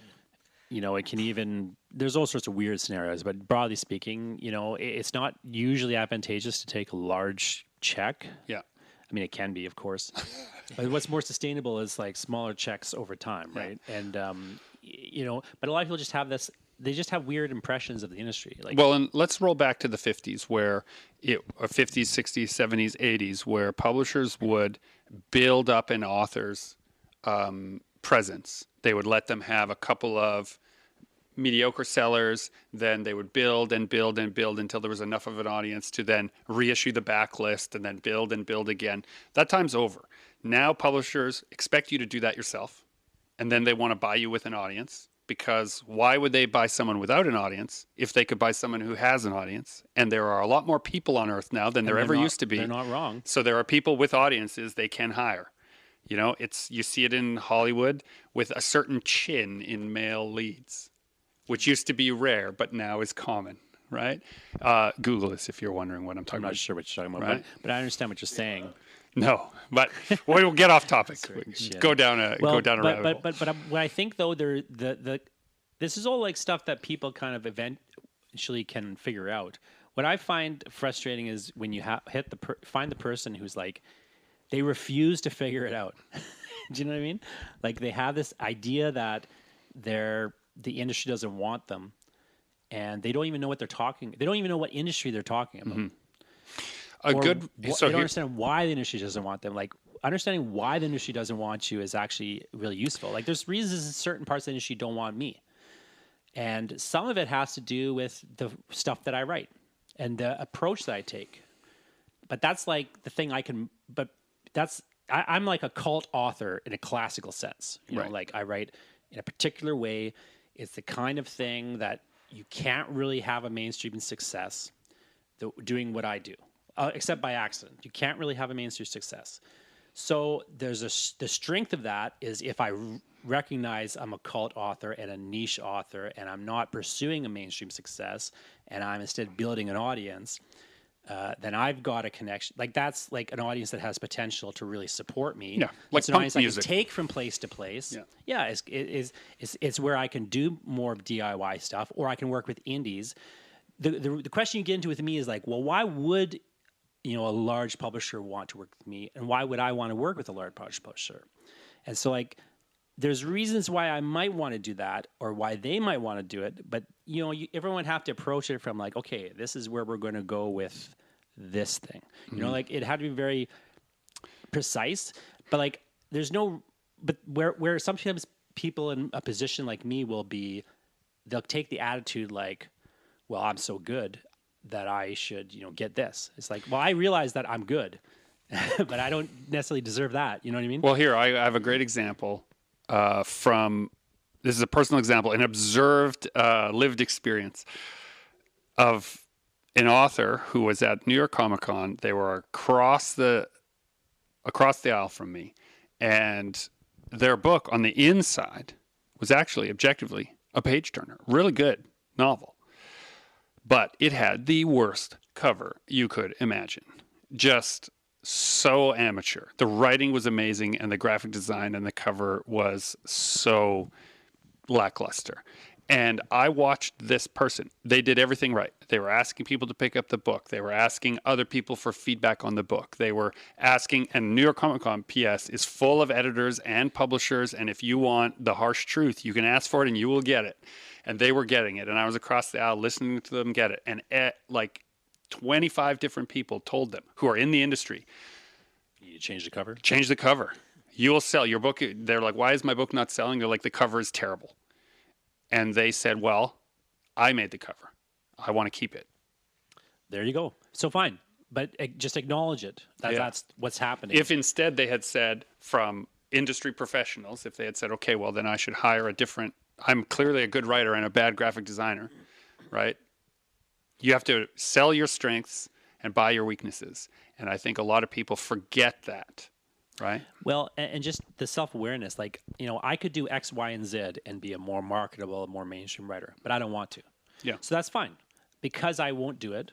It can even, there's all sorts of weird scenarios, but broadly speaking, it's not usually advantageous to take a large check. Yeah. I mean, it can be, of course, but what's more sustainable is like smaller checks over time, right? And but a lot of people just have this. They just have weird impressions of the industry. Like, Well, and let's roll back to the 50s, where 50s, 60s, 70s, 80s, where publishers would build up an author's presence. They would let them have a couple of mediocre sellers, then they would build and build and build until there was enough of an audience to then reissue the backlist and then build and build again. That time's over. Now publishers expect you to do that yourself, and then they want to buy you with an audience, because why would they buy someone without an audience if they could buy someone who has an audience? And there are a lot more people on earth now than there ever used to be. They're not wrong. So there are people with audiences they can hire. You see it in Hollywood with a certain chin in male leads, which used to be rare, but now is common, right? Google this if you're wondering what I'm talking I'm about. not sure what you're talking about, Right? but I understand what you're saying. No, but we'll get off topic. Chin. Go down a rabbit hole. But what I think though, this is all like stuff that people kind of eventually can figure out. What I find frustrating is when you find the person who's like, they refuse to figure it out. Do you know what I mean? Like, they have this idea that the industry doesn't want them, and they don't even know what they're talking. They don't even know what industry they're talking about. Mm-hmm. They don't understand why the industry doesn't want them. Like, understanding why the industry doesn't want you is actually really useful. Like, there's reasons certain parts of the industry don't want me, and some of it has to do with the stuff that I write and the approach that I take. But that's like the thing I can. But I'm like a cult author in a classical sense. Right. Like, I write in a particular way. It's the kind of thing that you can't really have a mainstream success doing what I do, except by accident. You can't really have a mainstream success. So the strength of that is if I recognize I'm a cult author and a niche author, and I'm not pursuing a mainstream success, and I'm instead building an audience. Then I've got a connection. Like, that's like an audience that has potential to really support me. Yeah, like it's an punk audience music. I can take from place to place. Yeah. It's where I can do more DIY stuff, or I can work with indies. The question you get into with me is like, well, why would a large publisher want to work with me, and why would I want to work with a large publisher? And so, like, there's reasons why I might want to do that, or why they might want to do it, but everyone would have to approach it from like, okay, this is where we're going to go with this thing. Like, it had to be very precise, but like, there's no, but where sometimes people in a position like me they'll take the attitude like, well, I'm so good that I should, get this. It's like, well, I realize that I'm good, but I don't necessarily deserve that. You know what I mean? Well, here I have a great example this is a personal example, an observed, lived experience of an author who was at New York Comic Con. They were across the aisle from me, and their book on the inside was actually objectively a page turner. Really good novel, but it had the worst cover you could imagine. Just so amateur. The writing was amazing, and the graphic design and the cover was so lackluster. And I watched this person. They did everything right. They were asking people to pick up the book. They were asking other people for feedback on the book. They were asking, and New York Comic Con, PS, is full of editors and publishers. And if you want the harsh truth, you can ask for it and you will get it. And they were getting it. And I was across the aisle listening to them get it. And like 25 different people told them who are in the industry, You change the cover? change the cover. You will sell your book. They're like, why is my book not selling? They're like, the cover is terrible. And they said, well, I made the cover. I want to keep it. There you go. So fine. But just acknowledge it. That's what's happening. If instead they had said from industry professionals, if they had said, okay, well, then I should hire a different, I'm clearly a good writer and a bad graphic designer, right? You have to sell your strengths and buy your weaknesses. And I think a lot of people forget that, right? Well, and just the self-awareness, like, I could do X, Y, and Z and be a more marketable, more mainstream writer, but I don't want to. Yeah. So that's fine. Because I won't do it,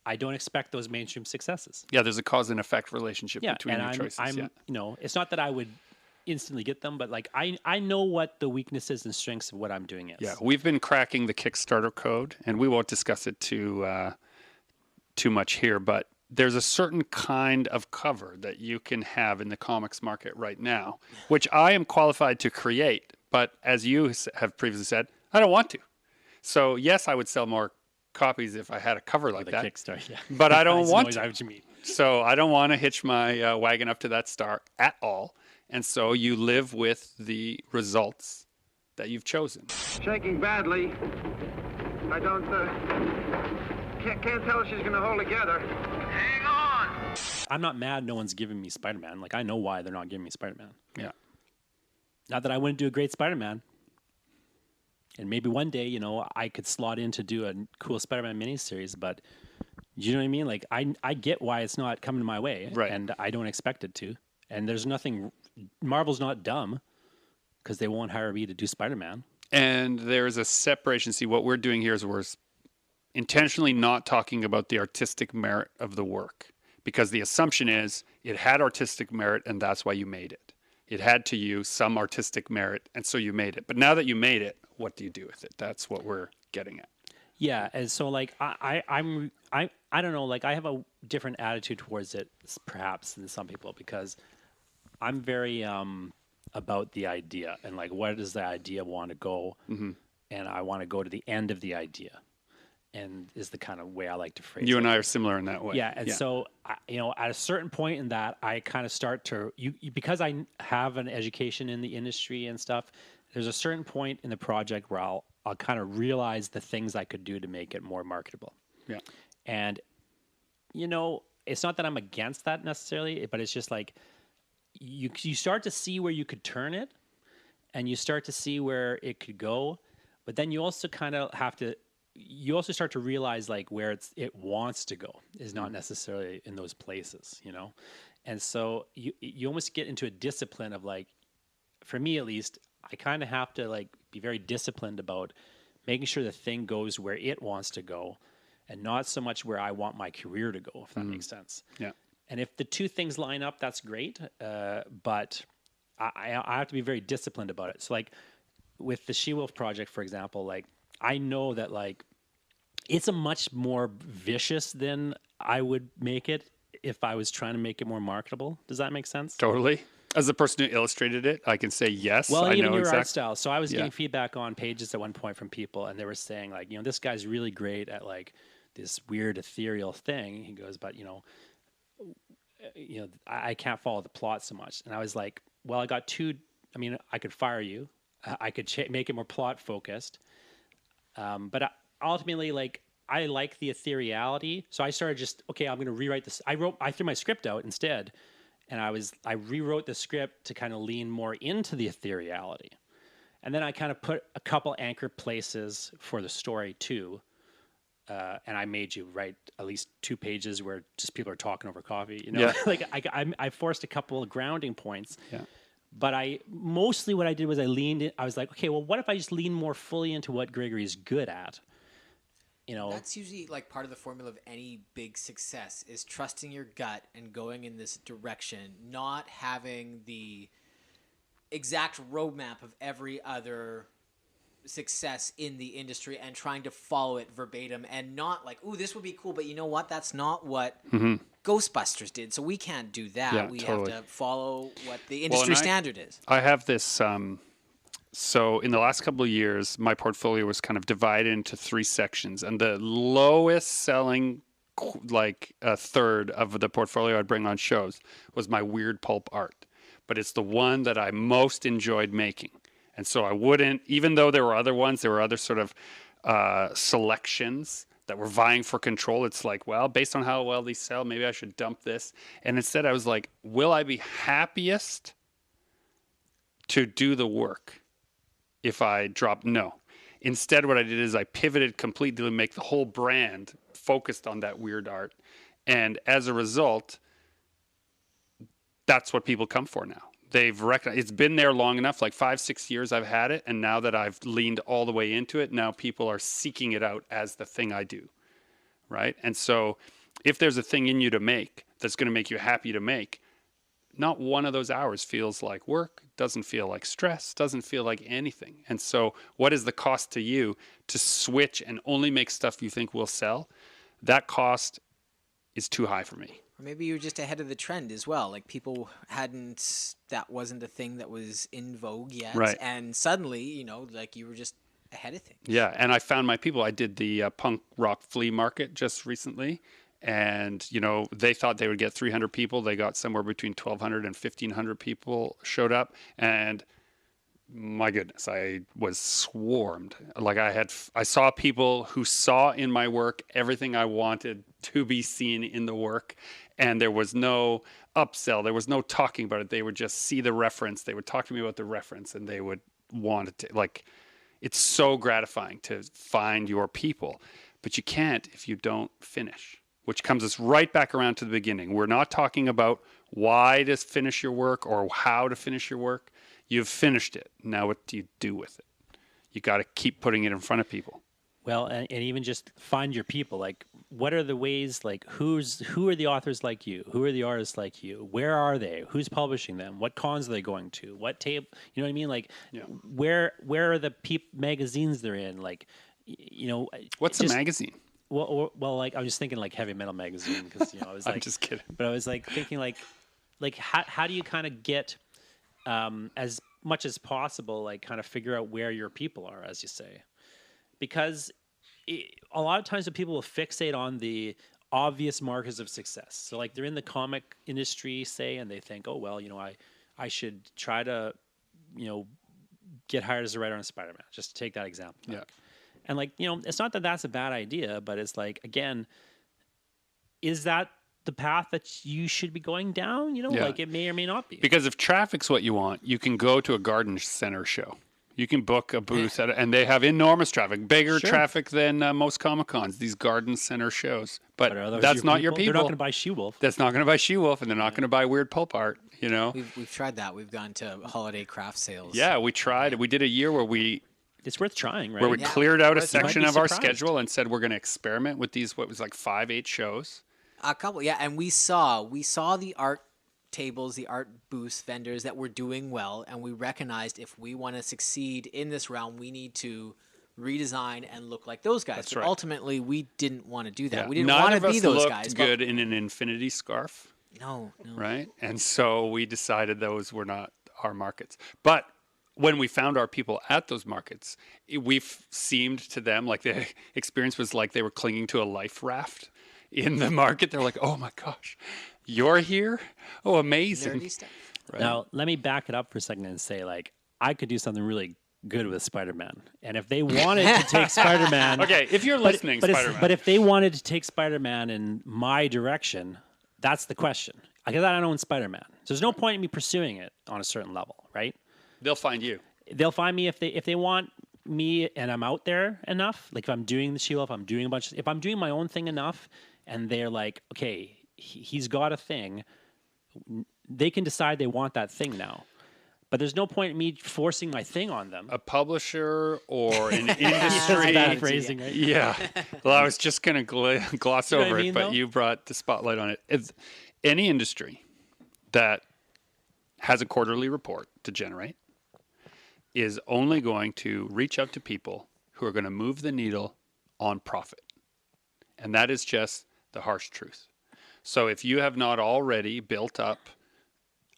I don't expect those mainstream successes. Yeah, there's a cause and effect relationship Yeah, between and your choices. It's not that I would instantly get them, but like I know what the weaknesses and strengths of what I'm doing is. Yeah, we've been cracking the Kickstarter code, and we won't discuss it too much here, but there's a certain kind of cover that you can have in the comics market right now, which I am qualified to create, but as you have previously said, I don't want to. So yes, I would sell more copies if I had a cover like that. Kickstarter, yeah. But I don't want I to. know what you mean. So I don't want to hitch my wagon up to that star at all. And so you live with the results that you've chosen. Shaking badly. I don't, can't tell if she's going to hold together. Hang on! I'm not mad no one's giving me Spider-Man. Like, I know why they're not giving me Spider-Man. Yeah. Not that I wouldn't do a great Spider-Man. And maybe one day, I could slot in to do a cool Spider-Man miniseries, but you know what I mean? Like, I get why it's not coming my way. Right. And I don't expect it to. And there's nothing, Marvel's not dumb because they won't hire me to do Spider-Man. And there's a separation. See, what we're doing here is we're intentionally not talking about the artistic merit of the work, because the assumption is it had artistic merit and that's why you made it. It had to you some artistic merit, and so you made it. But now that you made it, what do you do with it? That's what we're getting at. Yeah, and so like I don't know, like I have a different attitude towards it perhaps than some people, because I'm very about the idea and like where does the idea want to go, and I want to go to the end of the idea, and is the kind of way I like to phrase it. You and I are similar in that way. Yeah, and so at a certain point in that, I kind of start to because I have an education in the industry and stuff. There's a certain point in the project where I'll kind of realize the things I could do to make it more marketable. Yeah, and it's not that I'm against that necessarily, but it's just like you start to see where you could turn it, and you start to see where it could go, but then you also kind of have to. You also start to realize like where it wants to go is not necessarily in those places, and so you almost get into a discipline of like, for me at least, I kind of have to like be very disciplined about making sure the thing goes where it wants to go, and not so much where I want my career to go, if that makes sense. Yeah. And if the two things line up, that's great. But I have to be very disciplined about it. So like with the She-Wolf project, for example, like I know that like it's a much more vicious than I would make it if I was trying to make it more marketable. Does that make sense? Totally. As the person who illustrated it, I can say yes. Well, I even know your art exactly. style. So I was getting feedback on pages at one point from people, and they were saying like, this guy's really great at like this weird ethereal thing. He goes, but I can't follow the plot so much. And I was like, well, I got two. I mean, I could fire you. I could make it more plot focused. But ultimately, like, I like the ethereality. So I started I'm going to rewrite this. I threw my script out instead. And I rewrote the script to kind of lean more into the ethereality. And then I kind of put a couple anchor places for the story too. And I made you write at least 2 pages where just people are talking over coffee, Yeah. like I forced a couple of grounding points. Yeah. But mostly what I did was I was like, okay, well, what if I just lean more fully into what Gregory's good at? you know, That's usually like part of the formula of any big success is trusting your gut and going in this direction, not having the exact roadmap of every other success in the industry and trying to follow it verbatim, and not like, ooh, this would be cool, but you know what? That's not what Ghostbusters did, so we can't do that. Yeah, We totally. have to follow what the industry standard is. I have this. So in the last couple of years, my portfolio was kind of divided into 3 sections, and the lowest selling, like a third of the portfolio I'd bring on shows, was my weird pulp art. But it's the one that I most enjoyed making. And so I wouldn't, even though there were other ones, there were other sort of selections that were vying for control. It's like, well, based on how well these sell, maybe I should dump this. And instead I was like, will I be happiest to do the work if I drop? No. Instead, what I did is I pivoted completely to make the whole brand focused on that weird art. And as a result, that's what people come for now. They've recognized it's been there long enough, like 5-6 years I've had it, and now that I've leaned all the way into it, now people are seeking it out as the thing I do, right? And so if there's a thing in you to make that's going to make you happy to make, not one of those hours feels like work, doesn't feel like stress, doesn't feel like anything. And so what is the cost to you to switch and only make stuff you think will sell? That cost is too high for me. Or maybe you're just ahead of the trend as well. Like people that wasn't a thing that was in vogue yet. Right. And suddenly, you know, like you were just ahead of things. Yeah, and I found my people. I did the punk rock flea market just recently, and, you know, they thought they would get 300 people. They got somewhere between 1,200 and 1,500 people showed up, and my goodness, I was swarmed. Like I saw people who saw in my work everything I wanted to be seen in the work, and there was no upsell. There was no talking about it. They would just see the reference. They would talk to me about the reference, and they would want it to, like, it's so gratifying to find your people, but you can't if you don't finish, which comes us right back around to the beginning. We're not talking about why to finish your work or how to finish your work. You've finished it. Now what do you do with it? You got to keep putting it in front of people. Well, and even just find your people. Like, what are the ways? Like, who are the authors like you? Who are the artists like you? Where are they? Who's publishing them? What cons are they going to? What table? You know what I mean? Like, where are the magazines they're in? Like, you know, what's a magazine? Well, like I was just thinking like Heavy Metal magazine because, you know, I was like, I'm just kidding. But I was like thinking like how do you kind of get as much as possible, like kind of figure out where your people are, as you say. Because a lot of times when people will fixate on the obvious markers of success. So like they're in the comic industry, say, and they think, oh, well, you know, I should try to, you know, get hired as a writer on Spider-Man, just to take that example. Yeah. And like, you know, it's not that that's a bad idea, but it's like, again, is that the path that you should be going down? You know, like it may or may not be. Because if traffic's what you want, you can go to a garden center show. You can book a booth and they have enormous traffic, bigger traffic than most Comic-Cons, these garden center shows. But that's not your people. They're not going to buy She-Wolf. That's not going to buy She-Wolf, and they're not going to buy weird pulp art, you know? We've tried that. We've gone to holiday craft sales. Yeah, we tried. We did a year where it's worth trying, right? Where we cleared out a section of our surprised. schedule and said we're going to experiment with these, what was like 5-8 shows. A couple, yeah, and we saw the art tables, the art booths, vendors that were doing well, and we recognized if we want to succeed in this realm, we need to redesign and look like those guys. That's but right. ultimately, we didn't want to do that. Yeah. We didn't None want of to be us those looked guys. good in an infinity scarf, No. right? And so we decided those were not our markets. But when we found our people at those markets, seemed to them like the experience was like they were clinging to a life raft in the market. They're like, oh my gosh, you're here? Oh, amazing. Nerdy stuff. Right. Now, let me back it up for a second and say, like, I could do something really good with Spider-Man. And if they wanted to take Spider-Man... Okay, if you're listening, Spider-Man. But if they wanted to take Spider-Man in my direction, that's the question. Because I don't own Spider-Man. So there's no point in me pursuing it on a certain level, right? They'll find you. They'll find me if they want me and I'm out there enough. Like if I'm doing the She-Wolf, if I'm doing my own thing enough, and they're like, okay, he's got a thing, they can decide they want that thing now. But there's no point in me forcing my thing on them. A publisher or an industry. Bad phrasing, right? Yeah. Well, I was just going to gloss You know what over I it, mean, but though? you brought the spotlight on it. It's any industry that has a quarterly report to generate is only going to reach out to people who are going to move the needle on profit. And that is just the harsh truth. So if you have not already built up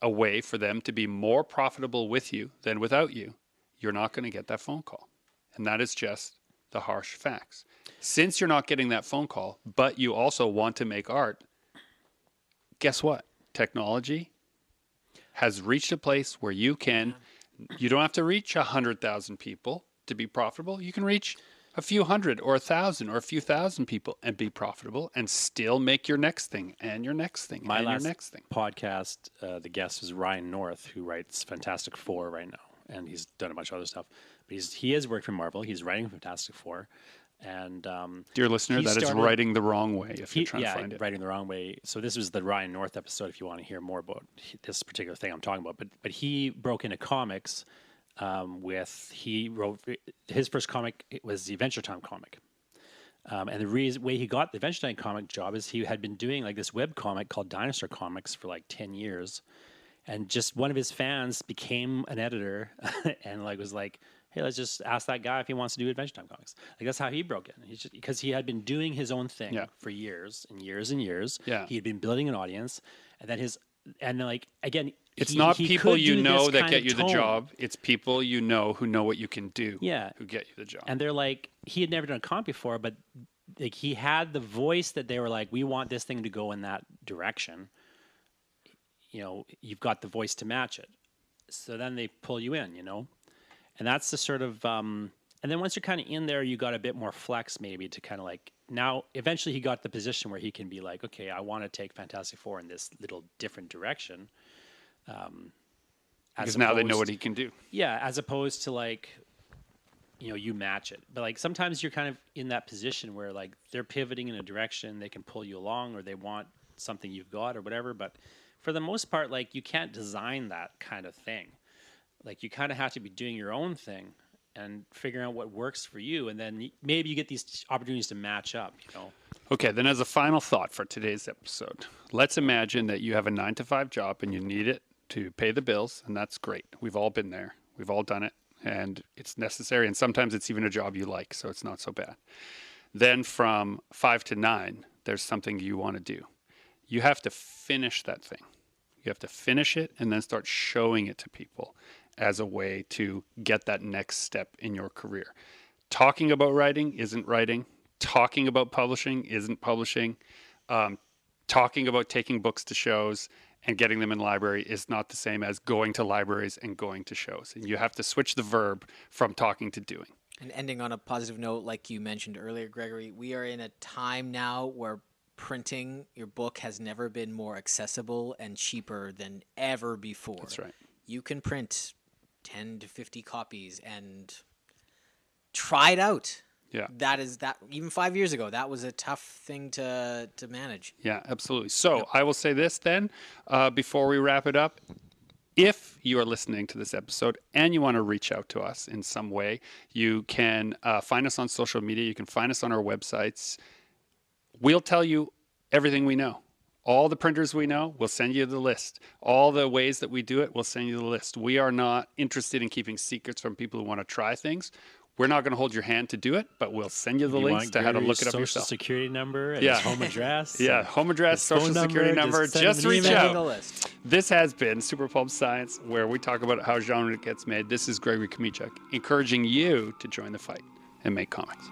a way for them to be more profitable with you than without you, you're not going to get that phone call. And that is just the harsh facts. Since you're not getting that phone call, but you also want to make art, guess what? Technology has reached a place where you don't have to reach 100,000 people to be profitable. You can reach a few hundred or 1,000 or a few thousand people and be profitable and still make your next thing and your next thing My and last your next thing. podcast, the guest was Ryan North, who writes Fantastic Four right now, and he's done a bunch of other stuff. But he has worked for Marvel. He's writing Fantastic Four, and Dear listener, he that is started- writing the wrong way if you're trying to find it. writing the wrong way. So this was the Ryan North episode. If you want to hear more about this particular thing I'm talking about, but he broke into comics. He wrote his first comic. It was the Adventure Time comic, and the way he got the Adventure Time comic job is he had been doing like this web comic called Dinosaur Comics for like 10 years, and just one of his fans became an editor and like was like, hey, let's just ask that guy if he wants to do Adventure Time comics. Like that's how he broke in. Because he had been doing his own thing for years and years and years. Yeah. He had been building an audience, and then like again. It's not he people could you do know this that kind get of you the tone. job. It's people you know who know what you can do. Yeah. Who get you the job. And they're like, he had never done a comp before, but like he had the voice that they were like, we want this thing to go in that direction. You know, you've got the voice to match it. So then they pull you in, you know? And that's the sort of, and then once you're kind of in there, you got a bit more flex maybe to kind of like, now eventually he got the position where he can be like, okay, I want to take Fantastic Four in this little different direction. Because now they know what he can do. Yeah, as opposed to like, you know, you match it. But like sometimes you're kind of in that position where like they're pivoting in a direction, they can pull you along, or they want something you've got or whatever. But for the most part, like you can't design that kind of thing. Like you kind of have to be doing your own thing and figuring out what works for you. And then maybe you get these opportunities to match up, you know. Okay, then as a final thought for today's episode, let's imagine that you have a 9-to-5 job and you need it to pay the bills, and that's great. We've all been there. We've all done it, and it's necessary, and sometimes it's even a job you like, so it's not so bad. Then from 5 to 9, there's something you want to do. You have to finish that thing. You have to finish it and then start showing it to people as a way to get that next step in your career. Talking about writing isn't writing. Talking about publishing isn't publishing. Talking about taking books to shows and getting them in library is not the same as going to libraries and going to shows. And you have to switch the verb from talking to doing. And ending on a positive note, like you mentioned earlier, Gregory, we are in a time now where printing your book has never been more accessible and cheaper than ever before. That's right. You can print 10 to 50 copies and try it out. Yeah. That even 5 years ago, that was a tough thing to manage. Yeah, absolutely. So I will say this then, before we wrap it up. If you are listening to this episode and you want to reach out to us in some way, you can find us on social media. You can find us on our websites. We'll tell you everything we know. All the printers we know, we'll send you the list. All the ways that we do it, we'll send you the list. We are not interested in keeping secrets from people who want to try things. We're not going to hold your hand to do it, but we'll send you the links to how to look it up Social yourself. security number and Yeah. his home address. Yeah, and home address, his phone social security number. send Just him an reach email. Send the out. list. This has been Super Pulp Science, where we talk about how genre gets made. This is Gregory Kmichuk, encouraging you to join the fight and make comics.